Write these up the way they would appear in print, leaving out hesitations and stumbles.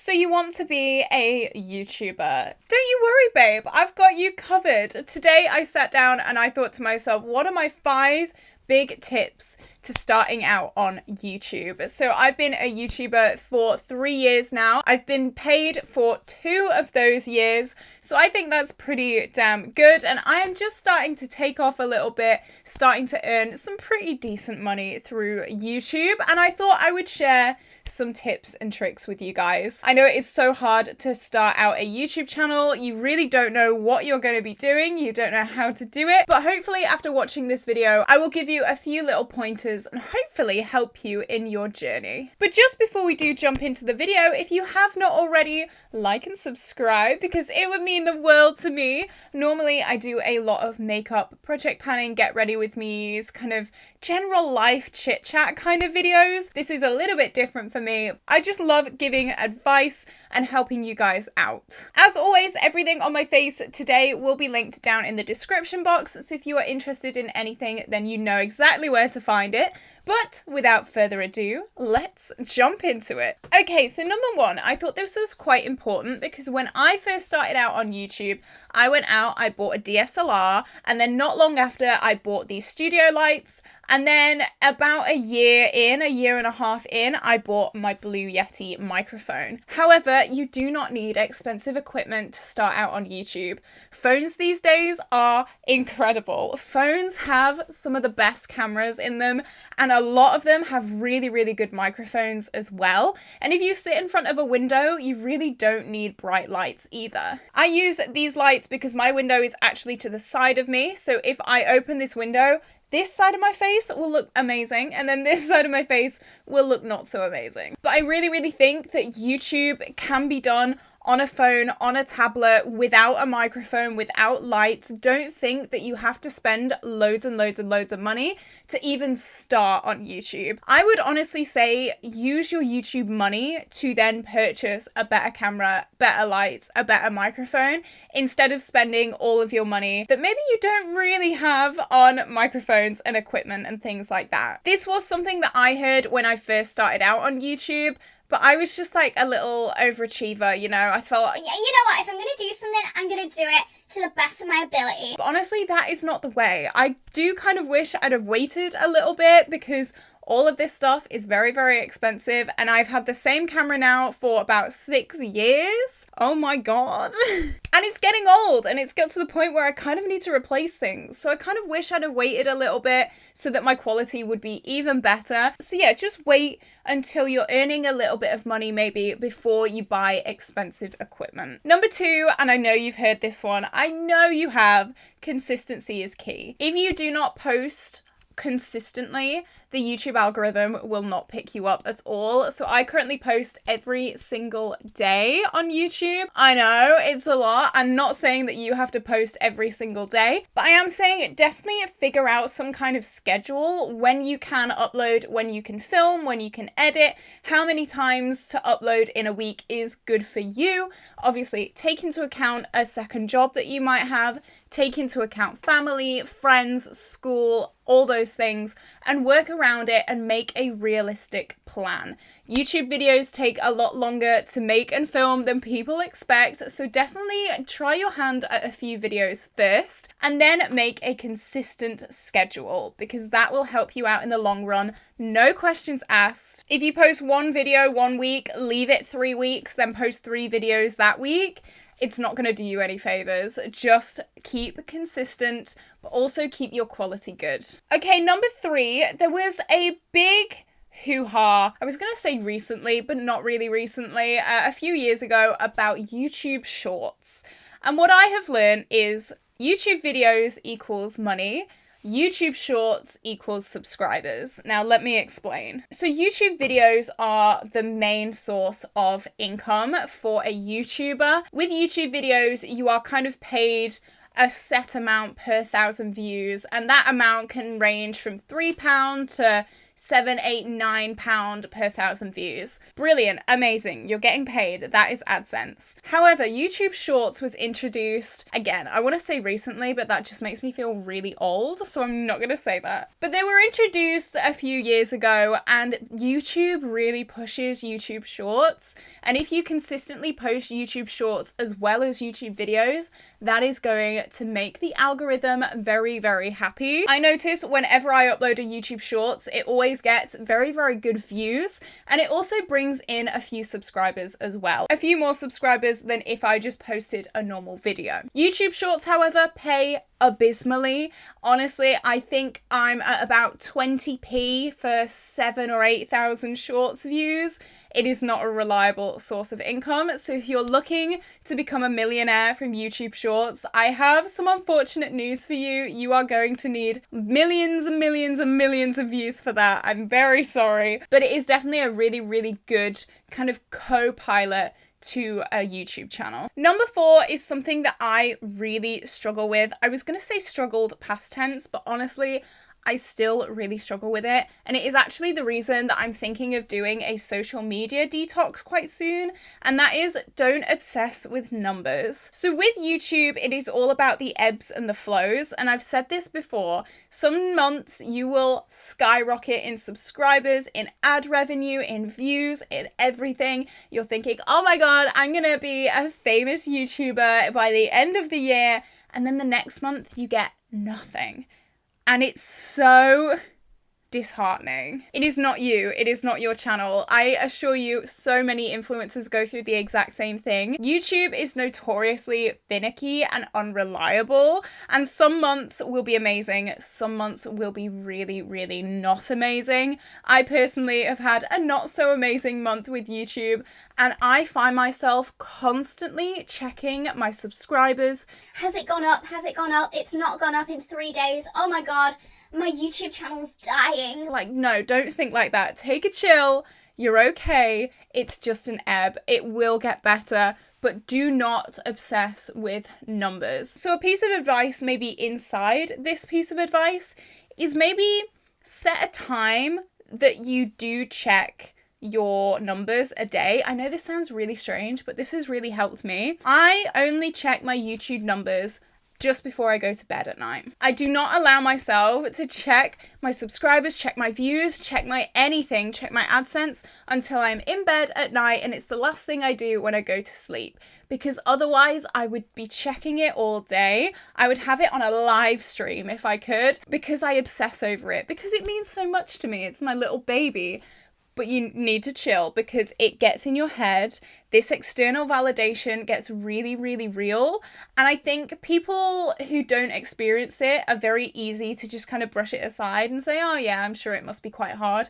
So you want to be a YouTuber. Don't you worry, babe. I've got you covered. Today I sat down and I thought to myself, what are my 5 big tips to starting out on YouTube? So I've been a YouTuber for 3 years now. I've been paid for 2 of those years. So I think that's pretty damn good. And I am just starting to take off a little bit, starting to earn some pretty decent money through YouTube. And I thought I would share some tips and tricks with you guys. I know it is so hard to start out a YouTube channel. You really don't know what you're going to be doing. You don't know how to do it. But hopefully after watching this video, I will give you a few little pointers and hopefully help you in your journey. But just before we do jump into the video, if you have not already, like and subscribe because it would mean the world to me. Normally I do a lot of makeup, project planning, get ready with me's, kind of general life chit chat kind of videos. This is a little bit different for me. I just love giving advice and helping you guys out. As always, everything on my face today will be linked down in the description box, so if you are interested in anything, then you know exactly where to find it. But without further ado, let's jump into it. Okay, so number 1, I thought this was quite important because when I first started out on YouTube, I went out, I bought a DSLR, and then not long after I bought these studio lights, and then about a year and a half in, I bought my Blue Yeti microphone. However, you do not need expensive equipment to start out on YouTube. Phones these days are incredible. Phones have some of the best cameras in them, and a lot of them have really, really good microphones as well. And if you sit in front of a window, you really don't need bright lights either. I use these lights because my window is actually to the side of me, so if I open this window, this side of my face will look amazing, and then this side of my face will look not so amazing. But I really, really think that YouTube can be done on a phone, on a tablet, without a microphone, without lights. Don't think that you have to spend loads and loads and loads of money to even start on YouTube. I would honestly say use your YouTube money to then purchase a better camera, better lights, a better microphone, instead of spending all of your money that maybe you don't really have on microphones and equipment and things like that. This was something that I heard when I first started out on YouTube. But I was just like a little overachiever, you know. I thought, yeah, you know what, if I'm going to do something, I'm going to do it to the best of my ability. But honestly, that is not the way. I do kind of wish I'd have waited a little bit because all of this stuff is very, very expensive, and I've had the same camera now for about 6 years. Oh my god. And it's getting old, and it's got to the point where I kind of need to replace things. So I kind of wish I'd have waited a little bit so that my quality would be even better. So yeah, just wait until you're earning a little bit of money maybe before you buy expensive equipment. Number 2, and I know you've heard this one, I know you have, consistency is key. If you do not post consistently, the YouTube algorithm will not pick you up at all. So I currently post every single day on YouTube. I know it's a lot. I'm not saying that you have to post every single day, but I am saying definitely figure out some kind of schedule when you can upload, when you can film, when you can edit, how many times to upload in a week is good for you. Obviously, take into account a second job that you might have, take into account family, friends, school, all those things, and work around it and make a realistic plan. YouTube videos take a lot longer to make and film than people expect, so definitely try your hand at a few videos first and then make a consistent schedule because that will help you out in the long run. No questions asked. If you post one video one week, leave it 3 weeks, then post 3 videos that week, it's not going to do you any favors. Just keep consistent, but also keep your quality good. Okay, number 3, there was a big hoo-ha, I was going to say recently, but not really recently, a few years ago about YouTube Shorts. And what I have learned is YouTube videos equals money. YouTube Shorts equals subscribers. Now let me explain. So YouTube videos are the main source of income for a YouTuber. With YouTube videos, you are kind of paid a set amount per 1,000 views, and that amount can range from £3 to £7, £8, £9 per 1,000 views. Brilliant, amazing, you're getting paid, that is AdSense. However, YouTube Shorts was introduced, again, I want to say recently, but that just makes me feel really old, so I'm not going to say that. But they were introduced a few years ago, and YouTube really pushes YouTube Shorts, and if you consistently post YouTube Shorts as well as YouTube videos, that is going to make the algorithm very, very happy. I notice whenever I upload a YouTube Shorts, it always gets very, very good views, and it also brings in a few subscribers as well. A few more subscribers than if I just posted a normal video. YouTube Shorts, however, pay abysmally. Honestly, I think I'm at about 20p for 7,000 or 8,000 Shorts views. It is not a reliable source of income, so if you're looking to become a millionaire from YouTube Shorts, I have some unfortunate news for you. You are going to need millions and millions and millions of views for that. I'm very sorry, but it is definitely a really, really good kind of co-pilot to a YouTube channel. Number 4 is something that I really struggle with. I was going to say struggled past tense, but honestly, I still really struggle with it, and it is actually the reason that I'm thinking of doing a social media detox quite soon, and that is don't obsess with numbers. So with YouTube, it is all about the ebbs and the flows, and I've said this before, some months you will skyrocket in subscribers, in ad revenue, in views, in everything. You're thinking, oh my god, I'm gonna be a famous YouTuber by the end of the year, and then the next month you get nothing. And it's so disheartening. It is not you. It is not your channel. I assure you, so many influencers go through the exact same thing. YouTube is notoriously finicky and unreliable, and some months will be amazing. Some months will be really, really not amazing. I personally have had a not so amazing month with YouTube, and I find myself constantly checking my subscribers. Has it gone up? Has it gone up? It's not gone up in 3 days. Oh my god, my YouTube channel's dying. Like, no, don't think like that. Take a chill. You're okay. It's just an ebb. It will get better, but do not obsess with numbers. So a piece of advice maybe inside this piece of advice is maybe set a time that you do check your numbers a day. I know this sounds really strange, but this has really helped me. I only check my YouTube numbers just before I go to bed at night. I do not allow myself to check my subscribers, check my views, check my anything, check my AdSense until I'm in bed at night, and it's the last thing I do when I go to sleep, because otherwise I would be checking it all day. I would have it on a live stream if I could, because I obsess over it, because it means so much to me. It's my little baby. But you need to chill, because it gets in your head. This external validation gets really, really real. And I think people who don't experience it are very easy to just kind of brush it aside and say, oh yeah, I'm sure it must be quite hard.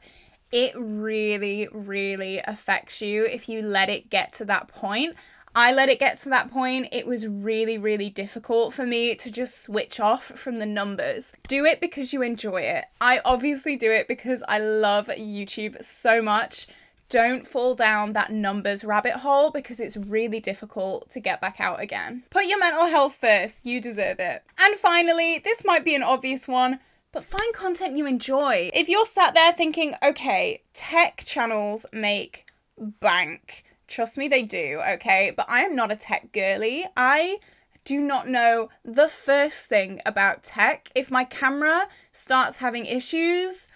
It really, really affects you if you let it get to that point. I let it get to that point. It was really, really difficult for me to just switch off from the numbers. Do it because you enjoy it. I obviously do it because I love YouTube so much. Don't fall down that numbers rabbit hole, because it's really difficult to get back out again. Put your mental health first. You deserve it. And finally, this might be an obvious one, but find content you enjoy. If you're sat there thinking, okay, tech channels make bank. Trust me, they do, okay? But I am not a tech girly. I do not know the first thing about tech. If my camera starts having issues,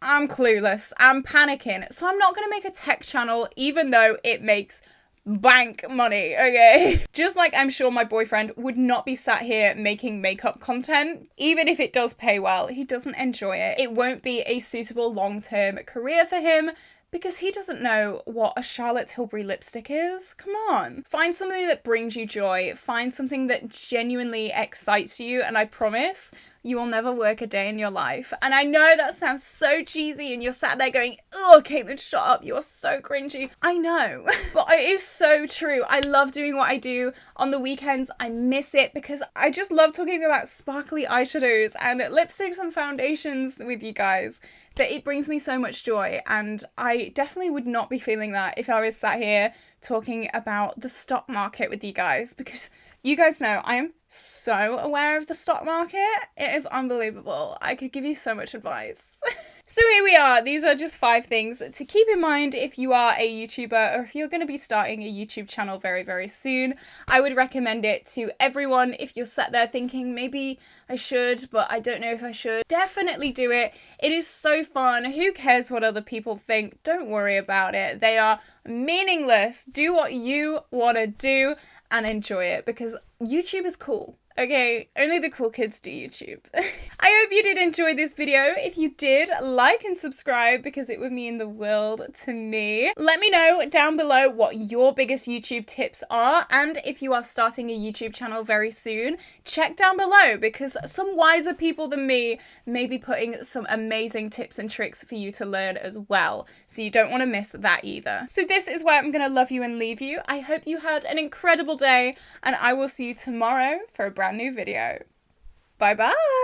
I'm clueless. I'm panicking. So I'm not going to make a tech channel, even though it makes bank money, okay? Just like I'm sure my boyfriend would not be sat here making makeup content, even if it does pay well. He doesn't enjoy it. It won't be a suitable long-term career for him, because he doesn't know what a Charlotte Tilbury lipstick is. Come on. Find something that brings you joy. Find something that genuinely excites you, and I promise you will never work a day in your life. And I know that sounds so cheesy, and you're sat there going, oh, Caitlin, shut up. You're so cringy. I know. But it is so true. I love doing what I do. On the weekends, I miss it, because I just love talking about sparkly eyeshadows and lipsticks and foundations with you guys. That it brings me so much joy, and I definitely would not be feeling that if I was sat here talking about the stock market with you guys, because you guys know I am so aware of the stock market. It is unbelievable. I could give you so much advice. So here we are. These are just 5 things to keep in mind if you are a YouTuber or if you're going to be starting a YouTube channel very, very soon. I would recommend it to everyone. If you're sat there thinking, maybe I should, but I don't know if I should, definitely do it. It is so fun. Who cares what other people think? Don't worry about it. They are meaningless. Do what you want to do and enjoy it, because YouTube is cool. Okay, only the cool kids do YouTube. I hope you did enjoy this video. If you did, like and subscribe because it would mean the world to me. Let me know down below what your biggest YouTube tips are, and if you are starting a YouTube channel very soon, check down below because some wiser people than me may be putting some amazing tips and tricks for you to learn as well. So you don't want to miss that either. So this is where I'm going to love you and leave you. I hope you had an incredible day, and I will see you tomorrow for a brand new video. Bye bye!